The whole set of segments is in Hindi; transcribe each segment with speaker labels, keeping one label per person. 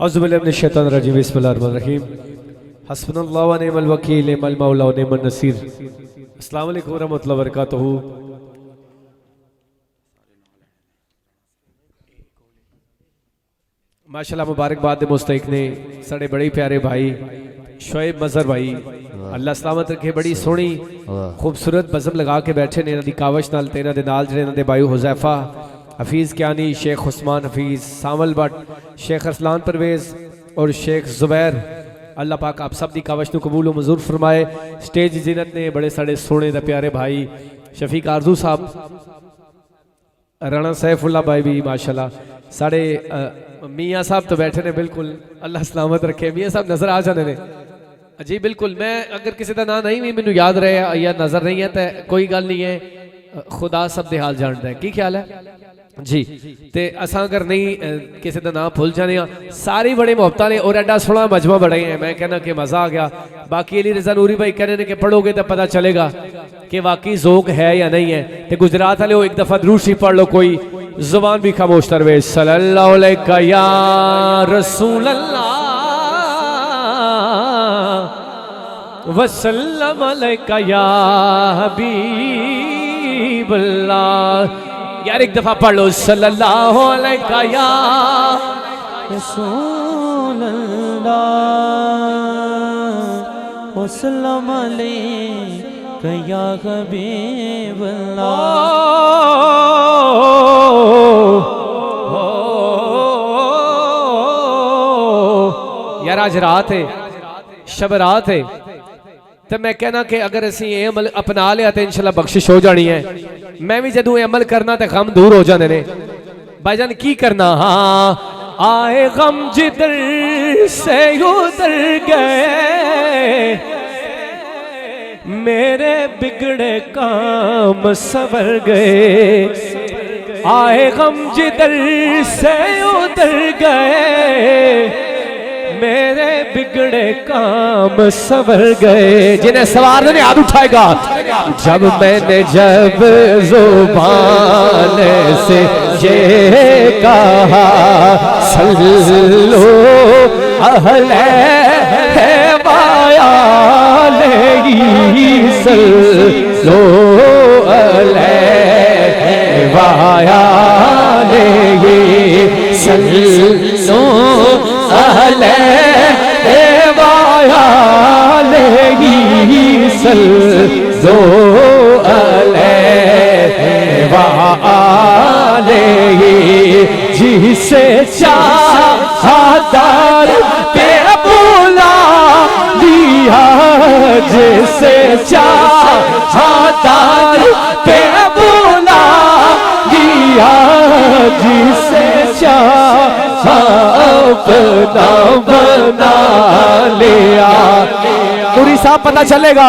Speaker 1: औज़ुबिल्लाहिमिनश्शैतानिर्रजीम बिस्मिल्लाहिर्रहमानिर्रहीम हस्बुनल्लाहु व निअमल वकील निअमल मौला व निअमन नसीर। अस्सलामु अलैकुम व रहमतुल्लाहि व बरकातुहू। माशाअल्लाह मुबारकबाद मुस्तहिक ने साढ़े बड़े प्यारे भाई शोएब मजहर भाई अल्लाह सलामत रखे। बड़ी सोहनी खूबसूरत बज़म लगा के बैठे ने। इन्हां दी कावश नाल ते इन्हां दे नाल जिहड़े इन्हां दे भाई हुज़ैफा हफीज़ क्यानी, शेख उस्मान हफीज़, सामल भट्ट, शेख अरसलान परवेज़ और शेख ज़ुबैर। अल्लाह पाक आप सब दी कावश नूं कबूल व मंजूर फरमाए। स्टेज जिनत ने बड़े साढ़े सोहने दा प्यारे भाई शफीक आरजू साहब, राणा सैफुल्ला भाई भी माशाल्लाह। साढ़े मियाँ साहब तो बैठे ने, बिल्कुल अल्लाह सलामत रखे। मियाँ साहब नज़र आ जाने ने जी बिल्कुल। मैं अगर किसी का नाम नहीं भी मैनू याद रहे या नज़र नहीं है तो कोई गल नहीं है, खुदा सब दे हाल जानता है। की ख्याल है जी। ते असा अगर नहीं किसी का नाम भूल जाने, सारी बड़े मुहब्बत ने और एडा सोहना मजमा बड़े हैं। मैं कहना कि मज़ा आ गया। बाकी अली रज़ा नूरी भाई कह रहे हैं कि पढ़ोगे तो पता चलेगा कि वाकई ज़ोक है या नहीं है। तो गुजरात वाले एक दफ़ा दरूद शरीफ पढ़ लो, कोई जुबान भी खामोश तरवे। सल्लल्लाहु अलैका या रसूल अल्लाह वसल्लम अलैका या हबीब अल्लाह। यार एक दफा पढ़ लो, सल्लल्लाहु अलैका या
Speaker 2: रसूल अल्लाह वसल्लम अलैका या हबीब अल्लाह।
Speaker 1: यार आज रात है, शब रात है, तो मैं कहना कि अगर असी ये अमल अपना लिया तो इंशाल्लाह बख्शिश हो जानी है। मैं भी जदों अमल करना तो गम दूर हो जाने ने। भाईजान की करना, हाँ आए गम जिधर से उधर गए, मेरे बिगड़े काम सवर गए। आए गम जिधर से उधर गए, मेरे बिगड़े काम सवर गए। जिन्हें सवार ने हाथ उठाएगा। जब मैंने जब ज़ुबान से ये कहा सल्लो अहले वायालेही, सल्लो अहले वायालेही, सल्लो अहले वायालेही, सल्लो अहले वायालेही। जिसे चाहदार पे बुला दिया, जिसे चाहदार पे बुला दिया, जिसे अपना बना लिया। पूरी साहब पता चलेगा।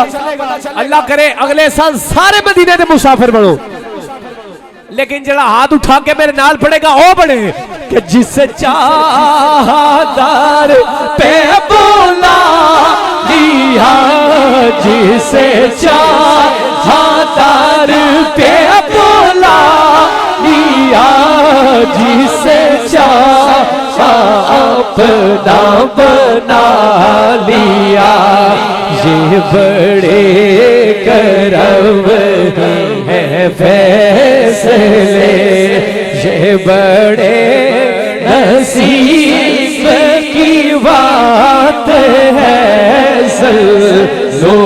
Speaker 1: अल्लाह करे अगले साल सारे मदीने के मुसाफिर बनो। लेकिन जरा हाथ उठा के मेरे नाल पड़ेगा वो बने कि जिसे चाहदार पे बुला दिया, जिसे चाहदार पे बुला दिया, जिसे अपना बना लिया। ये बड़े करम है फैसले, ये बड़े नसीब की बात है। सल्लो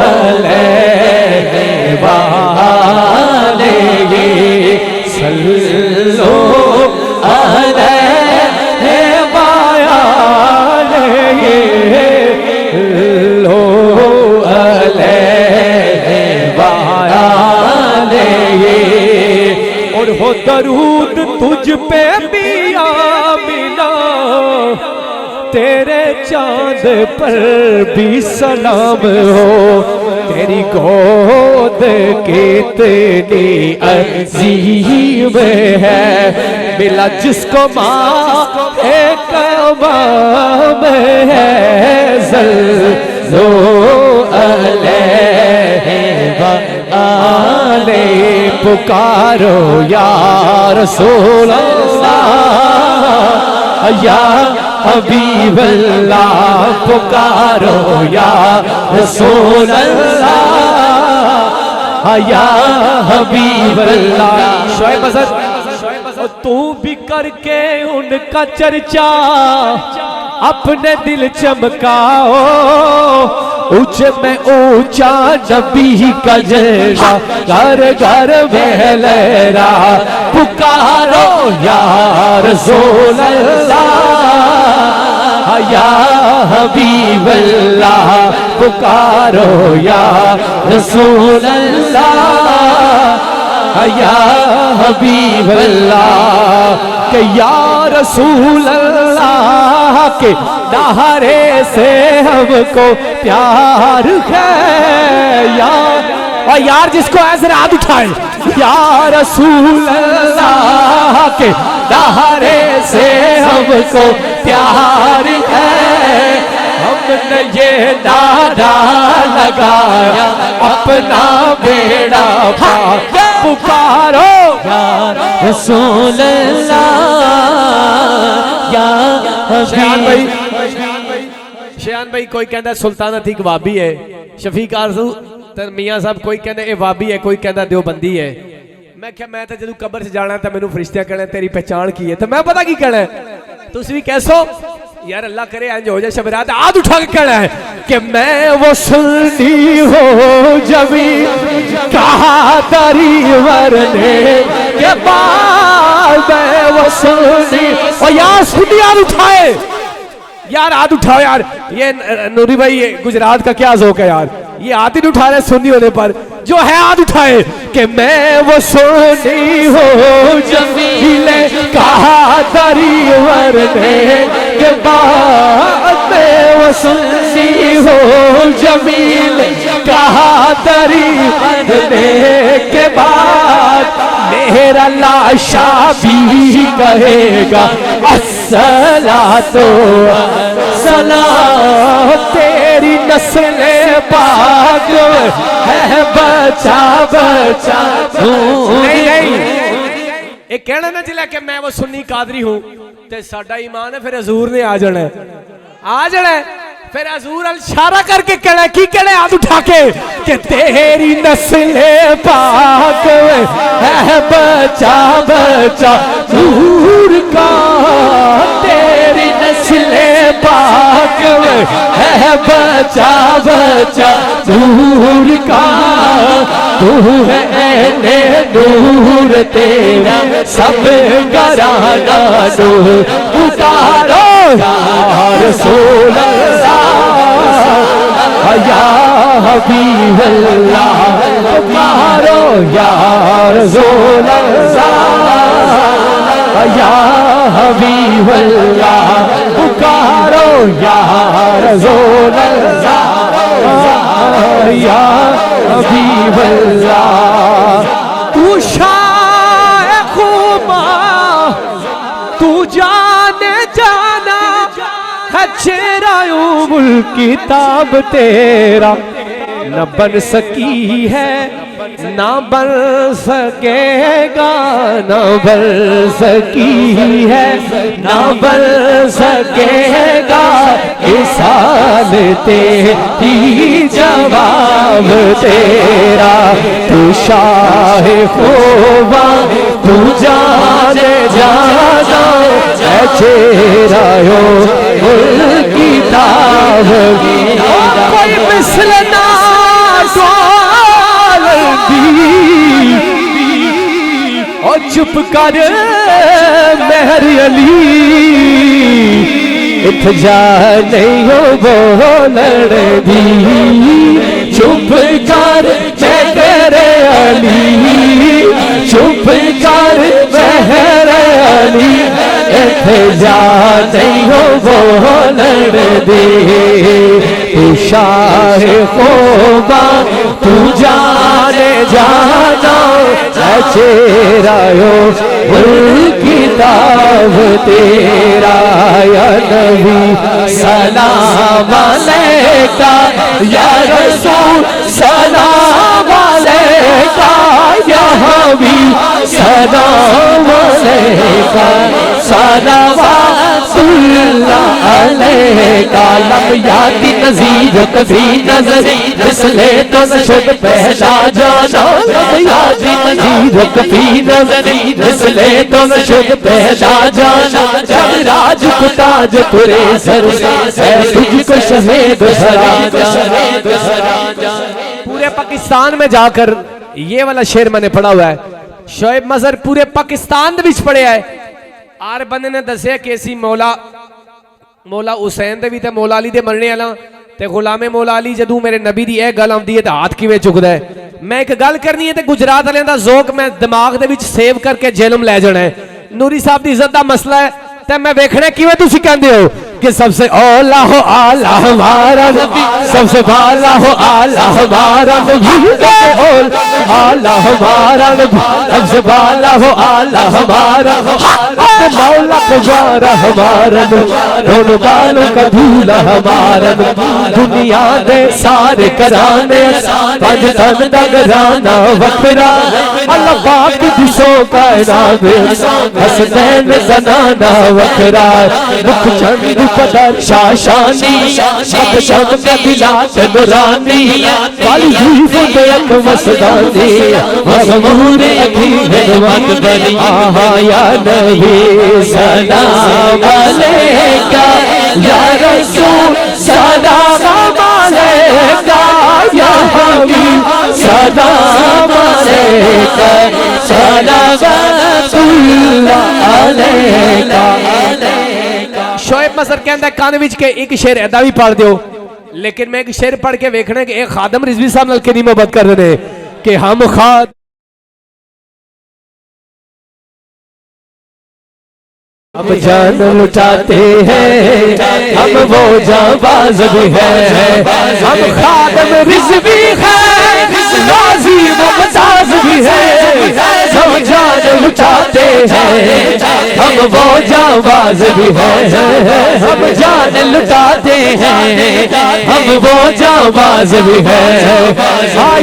Speaker 1: अलैहि वालेही, सल्लो अलैहि वालेही, लो अलैहि वालेही। और हो दरूद तुझ पे भी आमिना, तेरे चांद पर भी सलाम हो। तेरी गोद कितनी अजीब है, मिला जिसको माँ एक में है। सल्लो अलैहि वाले पुकारो या रसूल अल्लाह, या
Speaker 2: हबीब अल्लाह पुकारो या रसूल अल्लाह या हबीब अल्लाह।
Speaker 1: शोएब असद तू भी करके उनका चर्चा अपने दिल चमकाओ, ऊंचे में ऊंचा नबी का जलवा घर घर में लहरा, पुकारो या रसूल अल्लाह या हबीब अल्लाह, पुकारो या रसूल अल्लाह या हबीब अल्लाह के या रसूल अल्लाह के नारे से हमको प्यार है यार। और यार जिसको ऐसे हाथ उठाए, या रसूल अल्लाह के नारे से हमको प्यार है, हमने ये नारा लगाया अपना बेड़ा पार, पुकारो या रसूल अल्लाह या हबीब। शेयान भाई कोई कहता सुल्तान अतीक वाबी है, शफीक आरज़ू मियाँ साहब कोई कहते ये वाबी है, कोई कहता देवबंदी है। मैं क्या मैं तो जदों कब्र से जाना तो मैनू फरिश्तियां कहना तेरी पहचान की है, तो मैं पता की कहना है, तुम भी कैसो यार अल्लाह करे इंज हो जाए शबरात हाथ उठा के कहना है कि मैं वो सुन्नी हो जबी कहा तरी वरने के बाद, मैं वो सुन्नी। और यार सुन्नी हाथ उठाए, यार हाथ उठाओ यार। ये नूरी भाई ये गुजरात का क्या ज़ौक़ है यार, ये हाथ ही नहीं उठा रहे सुन्नी होने पर, जो है हाथ उठाए कि मैं वो सुन्नी हो जमीले कहा तरी वरने के बाद, मैं वो सुन्नी हो जमीले कहा तरी वरने के बाद, मेरा लाशा भी कहेगा अस्सलातो सलाम, तेरी नस्ले पाक है बचा बचा। नहीं नहीं ये कहना ना जिला कि मैं वो सुन्नी कादरी हूं ते साडा ईमान है, फिर हजूर ने आ जाना है, आ जाना है, फिर हजूर इशारा करके कहना की कहना हाथ उठा के कि तेरी नस्ले पाक है बचा बचा दूर का, तेरी नस्ले पाक है बचा बचा दूर का, तू है ऐने नूर तेरा सब घराना नूर, उतारो या रसूल अल्लाह या हबीब अल्लाह, उतारो या रसूल अल्लाह या हबीब अल्लाह, पुकारो या रसूल अल्लाह या हबीब अल्लाह। तू शाह तू जाने जाना है चेहरा उमुल किताब तेरा, न बन सकी है ना बन सकेगा, न बन सकी है ना बन सकेगा, इसाल तेरी जवाब तेरा, तू शाह खोबा तू जाने जाना है चेहरा किताब, कोई मिसल ना और चुप कर मेहर अली, इत जा नहीं हो बोलण दी, चुप कर मेहर अली, चुप कर मेहर अली, इत जा नहीं हो बोलण दे, तू शाह खोबा तू जाने जाना चेहरा किताब तेरा, या नबी सलाम अलैका या रसूल सलाम अलैका, या हबीब सलाम अलैका, सलावत
Speaker 2: रसूलुल्लाह अलैका लम याति नज़ीर कभी नज़र इसले तो शुद पहला जाना लम याति नज़ीर कभी नज़र इसले तो शुद पहला जाना जब राज को ताज पुरे सर है तुझको शहीद सरा जा।
Speaker 1: पूरे पाकिस्तान में जाकर ये वाला शेर मैंने पढ़ा हुआ है, शोएब मजहर पूरे पाकिस्तान विच पढ़िया है। आर बंदे ने दसिया कि असी मौला हुसैन दे भी ते मौला अली दे मरने वाला ते गुलामे मौला अली जदों मेरे नबी दी यह गल आउंदी है ते हाथ किवें चुकदा है। मैं एक गल करनी है ते गुजरात वालियां दा ज़ौक मैं दिमाग दे विच सेव करके जेलम लै जाना है। नूरी साहब दी इज्जत दा मसला है ते मैं वेखना किवें तुसीं कहंदे हो कि सबसे औला हो आला हमारा नबी, सबसे बाला हो आला हमारा नबी, आला हमारा नबी, सबसे बाला हो आला हमारा मौला पुजारा हमारा दोनों बालों का दूल्हा हमारा दुनिया दे सारे कराने पंज तन दा घराना वखरा अल्लाह पाक दिसो कायनात हसनैन ज़नाना वखरा मुख चंद पदर शाशानी सब शब्द दिलात दुरानी वाली जीव दे अक मस्तानी मजमूर अखी हिदमत बनी आहा या नबी सलाम अलैका या रसूल सलाम अलैका या हबीब सलाम अलैका सलावतुल्लाह अलैका। शोएब मजहर कहता है कान विच के एक शेर ऐदा भी पढ़ दो, लेकिन मैं एक शेर पढ़ के वेखना कि एक खादम रिजवी साहब नाल कितनी मोहब्बत कर रहे हैं कि हम खाद अब जान लुटाते हैं हम वो जाबाज भी हैं हम खादम रिजवी हैं गाजी मुमताज भी हैं हम जान लुटाते हैं हम वो जाबाज भी हैं हम जान लुटाते हैं हम वो जाबाज भी हैं।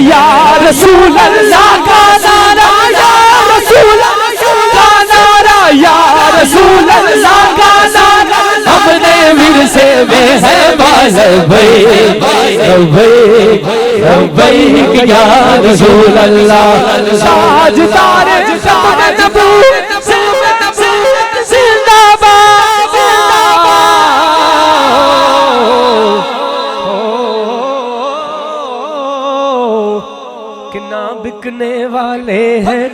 Speaker 1: या रसूल अल्लाह का नारा या रसूल का नारा या रसूल अल्लाह का नारा हमने विरसे में है या रसूल अल्लाह ताज तारे जिंदाबाद कि ना बिकने वाले हैं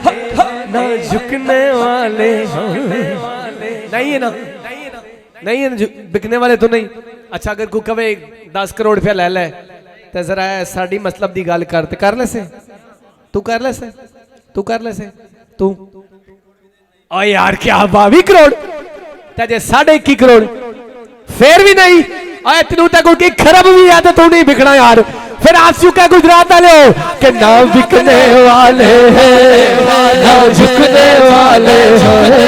Speaker 1: ना झुकने वाले नहीं है ना, नहीं है ना, बिकने वाले तो नहीं। अच्छा अगर कोई कवे 10 करोड़ रुपया ले ले तो जरा साड़ी मतलब दी गल कर ले से तू कर ले से तू कर ले से तू ओ यार क्या 22 करोड़ ते 21.5 करोड़ फिर भी नहीं आए तेनू तो कोई खरब भी है तो तू नहीं बिकना यार। फिर आज चुका गुजरात वाले हो कि ना बिकने वाले हैं ना झुकने वाले हैं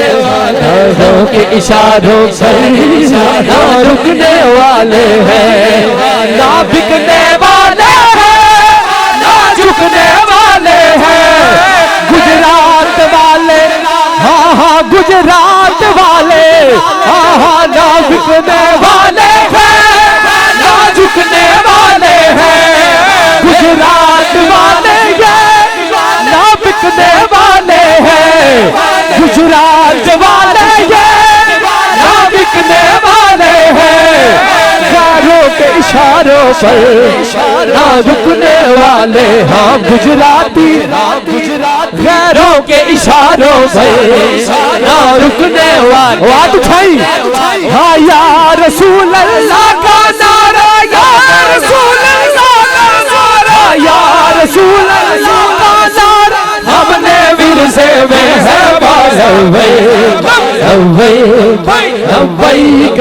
Speaker 1: के इशारों से ना रुकने वाले हैं ना बिकने वाले हैं ना झुकने वाले हैं गुजरात वाले हाँ हाँ गुजरात वाले हाँ हाँ ना बिकने वाले हैं ना झुकने वाले हैं गुजरात वाले ये ना बिकने वाले हैं गुजरात वाले ये ना बिकने वाले हैं यारों के इशारों पर ना रुकने वाले हाँ गुजराती गैरों के इशारों पर ना रुकने वाले बात उठाई हाँ या रसूल अल्लाह का नारा या रसूल अल्लाह का नारा या रसूल अल्लाह का नारा हमने विरसे में है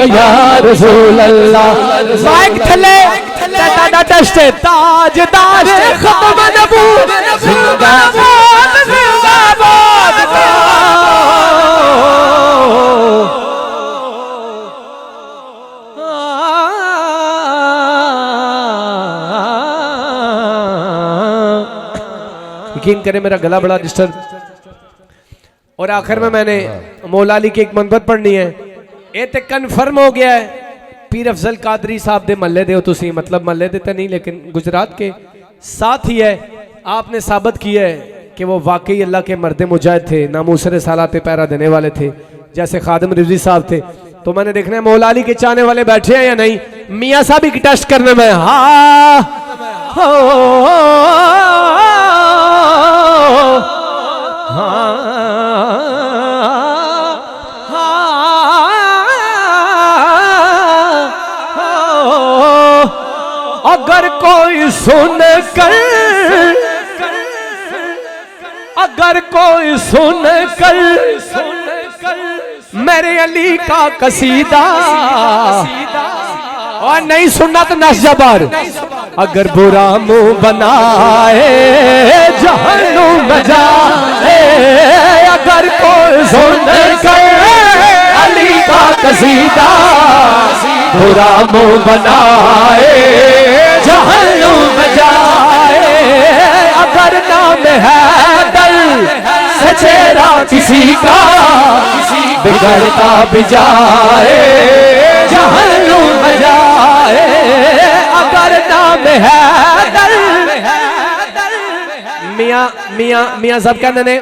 Speaker 1: या रसूल अल्लाह माइक थले ताड़ा डस्ट ताजदार खत्म नबूवत जिंदाबाद जिंदाबाद यकीन करें मेरा गला बड़ा डिस्टर्ब और आखिर में मैंने मौला अली की एक मनबत पढ़नी है ये तो कन्फर्म हो गया है पीर अफजल कादरी साहब दे महल्ले दे हो तुसी, मतलब महल्ले दे तो नहीं लेकिन गुजरात के साथ ही है। आपने साबित किया है कि वो वाकई अल्लाह के मर्द मुजाहिद थे, नामूस रिसालत पे पहरा देने वाले थे, जैसे खादिम रिजवी साहब थे। तो मैंने देखना है मौला अली के चाहने वाले बैठे हैं या नहीं, मियाँ साहब ही टेस्ट करने में। हाँ अगर कोई सुन कर, अगर कोई सुन कर मेरे अली का कसीदा और नहीं सुनना तो नस जबर। अगर बुरा मुंह बनाए जहन्नुम में जाए, अगर कोई सुन कर अली का कसीदा बुरा मुंह बनाए जहन्नुम में जाए, अगर नाम है दल से चेहरा किसी का बिगड़ता भी जाए जहन्नुम में जाए, अगर नाम है दल। मियाँ साहब कहते ने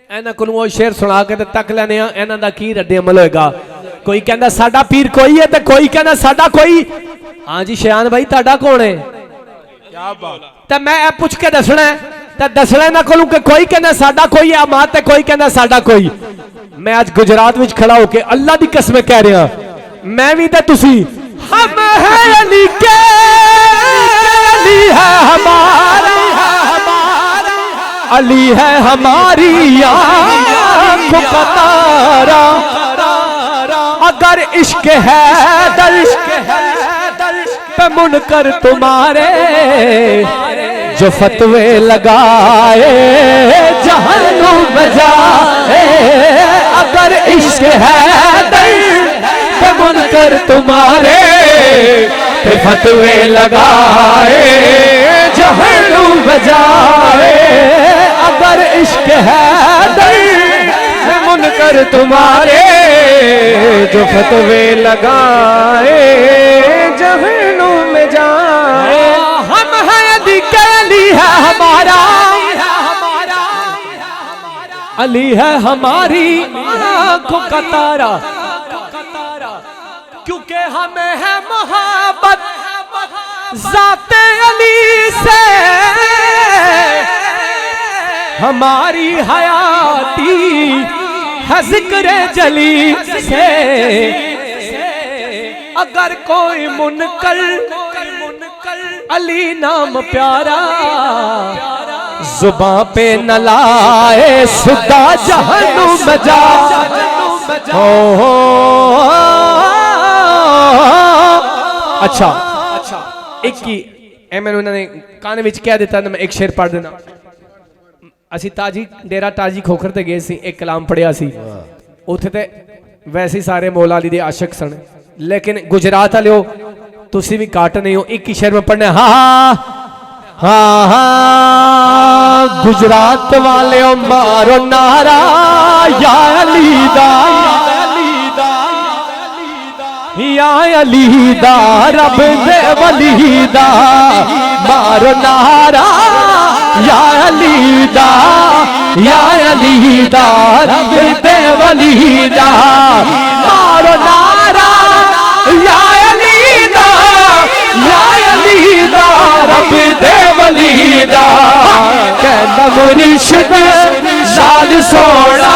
Speaker 1: इन्हां कोलों वो शेर सुना के तक लैने आ इन्हां दा की रद्द अमल होएगा। कोई कहता साडा पीर कोई है तो कोई कहना साडा कोई। हाँ जी शयान भाई ताड़ा कौन है? क्या बात। तो मैं पूछ के दसना है तो दसना ना कोलों कि कोई कहना साडा कोई है मां ते कोई कहना साडा कोई। मैं आज गुजरात विच खड़ा होके अल्लाह दी कसम कह रहा, मैं भी तो तुसी हम है अली के, अली है हमारा, अली है हमारी आँखों का तारा। अगर इश्क है दल पे मुनकर तुम्हारे जो फतवे लगाए जहन्नुम में जाए, अगर इश्क है दल पे मुनकर तुम्हारे पे फतवे लगाए जहन्नुम में जाए, अगर इश्क है दल पे मुनकर तुम्हारे जो फतवे लगाए जहन्नुम में जाए। हम हैं अली के, अली है हमारा, अली है हमारी आँखों का तारा, क्योंकि हमें है मोहब्बत ज़ाते अली से, हमारी हयाती है जिक्र जली से। अगर कोई मुनकर अली नाम प्यारा जुबां पे न लाए सुदा जहन्नुम में जा। अच्छा एक ही मैंने उन्होंने कान विच कह दिता, मैं एक शेर पढ़ देना। असी ताजी डेरा ताजी खोखर ते गए सी, एक कलाम पढ़िया सी उत्थे ते वैसे सारे मौला अली दे आशिक सन, लेकिन गुजरात वाले हो तुसी भी काट नहीं हो। एक ही शेर में पढ़ना, हाँ हाँ हाँ गुजरात वाले हो मारो नारा या अली दा, या अली दा रब दे वली दा मारो नारा या अली दा, या अली दा रब दे वली दा मारो नारा या अली दा, या अली दा रब दे वली दा। कहंदा मुर्शिद शाद सोना,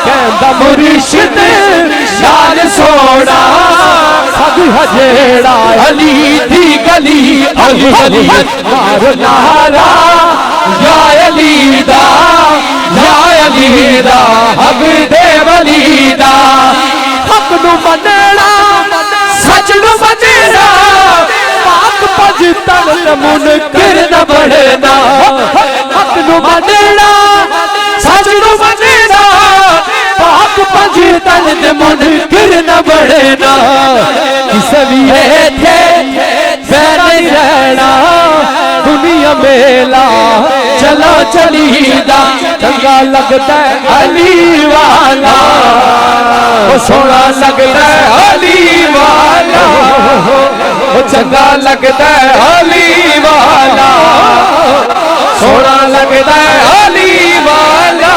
Speaker 1: कहंदा मुर्शिद शाद सोना, सग हजेड़ा अली दी गली अली मारो नारा या अली दा, या अली दा हक दे वली दा। हक नू मनना सच नू मनना पाक भजतन मुनकर न बढ़ना। हक नू मनना सच नू मनना पाक भजतन मुनकर न बढ़ना। किस भी थे बैर नहीं रहना दुनिया
Speaker 2: मेला चलो चलीदा चंगा लगता है अली वाला वो सोना लगता है अली वाला वो चंगा लगता है अली वाला सोना लगता है अली वाला।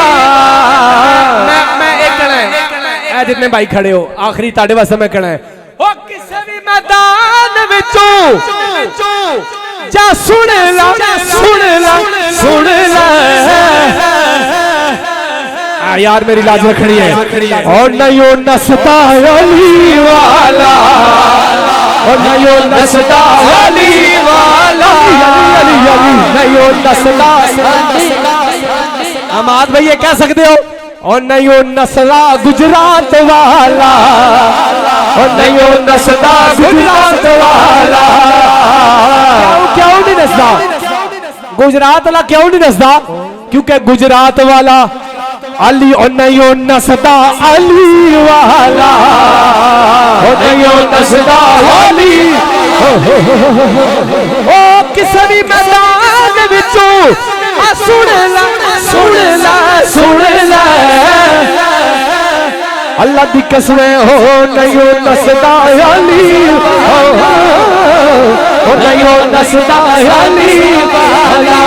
Speaker 1: मैं एक कहना है जितने भाई खड़े हो आखिरी ताड़े वास्ते मैं कहना है ओ किसी भी मैदान विचों जा सुन ला यार मेरी लाज रखनी है।
Speaker 2: और नहीं वो नसता अली वाला और नहीं वो नसता अली वाला नहीं वो नसता
Speaker 1: अमाद भाई ये कह सकते हो
Speaker 2: और नहीं वो नस्ला गुजरात वाला और नहीं वो नस्ला गुजरात वाला।
Speaker 1: क्यों नहीं नसदा गुजरात वाला क्यों नहीं नसदा
Speaker 2: क्योंकि गुजरात वाला अली और नहीं वो नस्दा अली वाला और नहीं वो नस्दा अली
Speaker 1: ओ किसी भी मैदान विचों सुन ला
Speaker 2: अल्लाह दी कसम हो नहीं हो नसदा अली हो नहीं हो नसदा अली वाला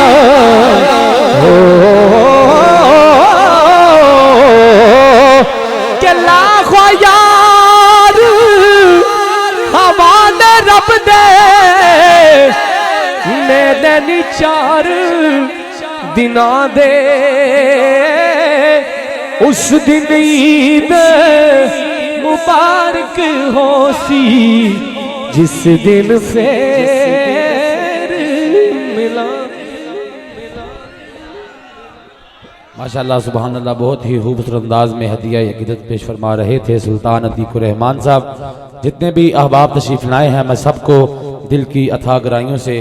Speaker 1: के लाखों यार हवाले रब दे
Speaker 2: मैदानी चार दिना दे उस दिन ईद मुबारक हो सी जिस दिन फेर मिला। माशाअल्लाह सुभान अल्लाह बहुत ही खूबसूरत अंदाज में हदिया अकीदत पेश फरमा रहे थे सुल्तान अतीकुर रहमान साहब। जितने भी अहबाब तशरीफ लाए हैं मैं सबको दिल की अथाह गहराइयों से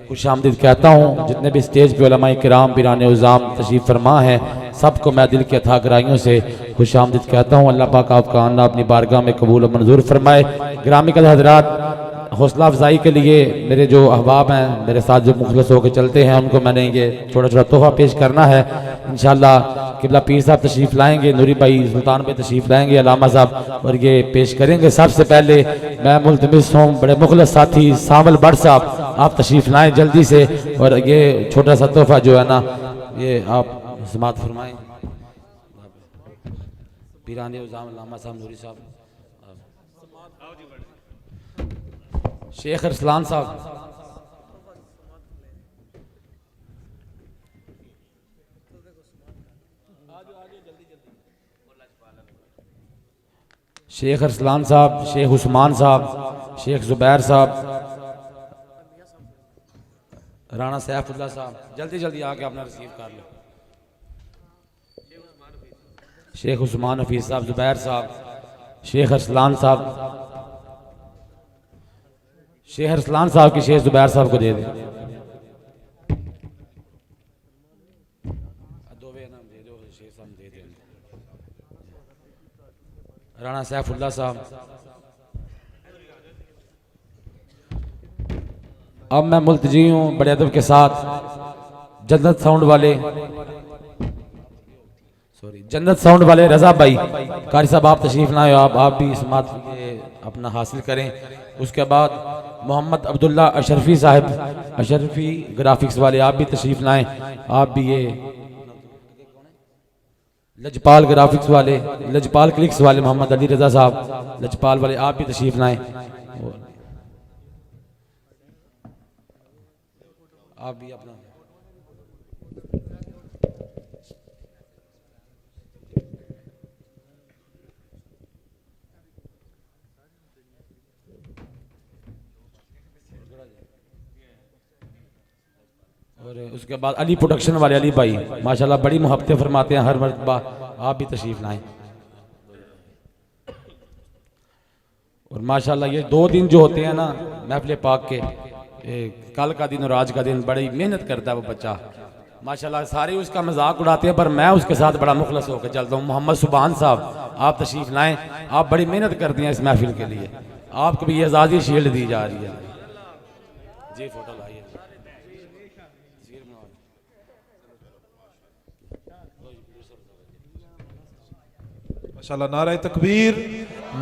Speaker 2: खुशामदीद कहता हूँ। जितने भी स्टेज पे उलमाए किराम पीरान उज़ाम तशरीफ फरमा है सबको मैं दिल की अथाह गहराइयों से खुशामदीद कहता हूँ। अल्लाह पाक आपका आना अपनी बारगाह में कबूल और मंजूर फरमाए। गिरामी कदर हज़रात हौसला अफजाई के लिए मेरे जो अहबाब हैं मेरे साथ जो मुखलस होकर चलते हैं उनको मैंने ये छोटा छोटा तोहफा पेश करना है। इंशाअल्लाह किबला पीर साहब तशरीफ लाएंगे, नूरी भाई सुल्तान भाई तशरीफ लाएंगे, अलामा साहब और ये पेश करेंगे। सबसे पहले मैं मुल्तमिस हूँ बड़े मुखलस साथी सावल बट साहब आप तशरीफ लाएँ जल्दी से और ये छोटा सा तोहफा जो है ना ये आप समात फरमाएँ। पीराने उज़ाम अल्लामा साहब नूरी साहब शेख अरसलान साहब शेख अरसलान साहब शेख उस्मान साहब शेख जुबैर साहब राणा सैफुल्लाह साहब जल्दी जल्दी आके अपना रिसीव कर लो। शेख उस्मान हफीज साहब जुबैर साहब शेख अरसलान साहब शेख अरसलान साहब की शेख जुबैर साहब को दे दें। राणा सैफुल्लाह साहब अब मैं मुल्तजी हूँ बड़े अदब के साथ जन्नत साउंड वाले रजा भाई कारी साहब आप तशरीफ लाए आप भी समात अपना हासिल करें। उसके बाद मोहम्मद अब्दुल्ला अशरफी साहब अशरफी ग्राफिक्स वाले आप भी तशरीफ लाएं। आप भी ये लजपाल ग्राफिक्स वाले लजपाल क्लिक्स वाले मोहम्मद अली रजा साहब लजपाल वाले आप भी तशरीफ लाएं। आप भी अपना और उसके बाद अली प्रोडक्शन वाले अली भाई माशाल्लाह बड़ी मोहब्बतें फरमाते हैं हर मर्तबा आप भी तशरीफ लाएं। और माशाल्लाह ये 2 दिन जो होते हैं ना महफिल पाक के कल का दिन और आज का दिन बड़ी मेहनत करता है वो बच्चा माशाल्लाह। सारे उसका मजाक उड़ाते हैं पर मैं उसके साथ बड़ा मुखलस होकर चलता हूँ। मोहम्मद सुबहान साहब आप तशरीफ लाएं। आप बड़ी मेहनत करती हैं इस महफिल के लिए आपको भी ये आज़ादी शील्ड दी जा रही है। जी फोटो लाइए
Speaker 3: माशाल्लाह, नारे तकबीर,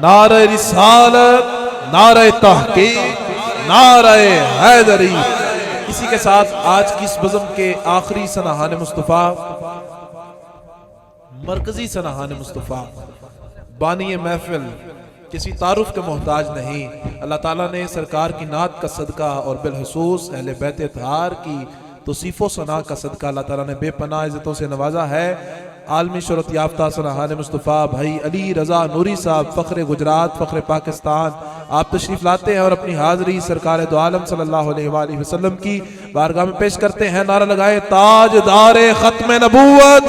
Speaker 3: नारे रिसालत, नारे तहकीक, नारे हैदरी। इसी के साथ आज की इस बज़म के आखिरी सनाहान मुस्तफ़ा, मरकजी सनाहान मुस्तफ़ा, बानी महफिल, किसी तारुफ के मोहताज नहीं। अल्लाह ताला ने सरकार की नात का सदका और बिलखसूस अहले बैत अतहार की तौसीफ़ो सना का सदका अल्लाह ताला ने बेपनाह इज़्ज़तों से नवाजा है। आलमी शोहरत याफ्ता सनाहान मुस्तफ़ा भाई अली रज़ा नूरी साहब, फ़ख्र गुजरात, फ़ख्र पाकिस्तान, आप तशरीफ़ लाते हैं और अपनी हाज़री सरकार दो आलम सल्लल्लाहु अलैहि वसल्लम की बारगाह में पेश करते हैं। नारा लगाए ताजदारे ख़त्म नबूवत